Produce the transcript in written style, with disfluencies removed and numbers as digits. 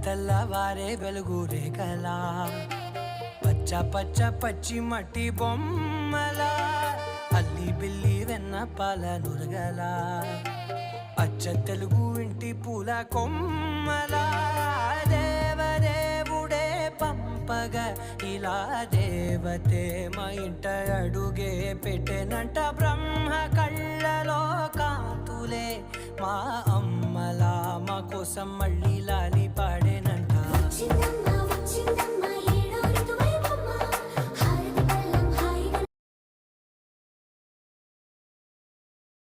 తెల్లవారే వెలుగు రేఖలా పచ్చ పచ్చ పచ్చి మట్టి బొమ్మలా అల్లి బిల్లి వెన్న పాల నురగలా అచ్చ తెలుగు ఇంటి పూల కొమ్మలా దేవదేవుడే పంపగా ఇలా దేవతే మా ఇంట అడుగే పెట్టెనంట బ్రహ్మ కళ్ళలో కాంతులే మా అమ్మలా మా కోసం మళ్ళీ లాలి పాడేనంట.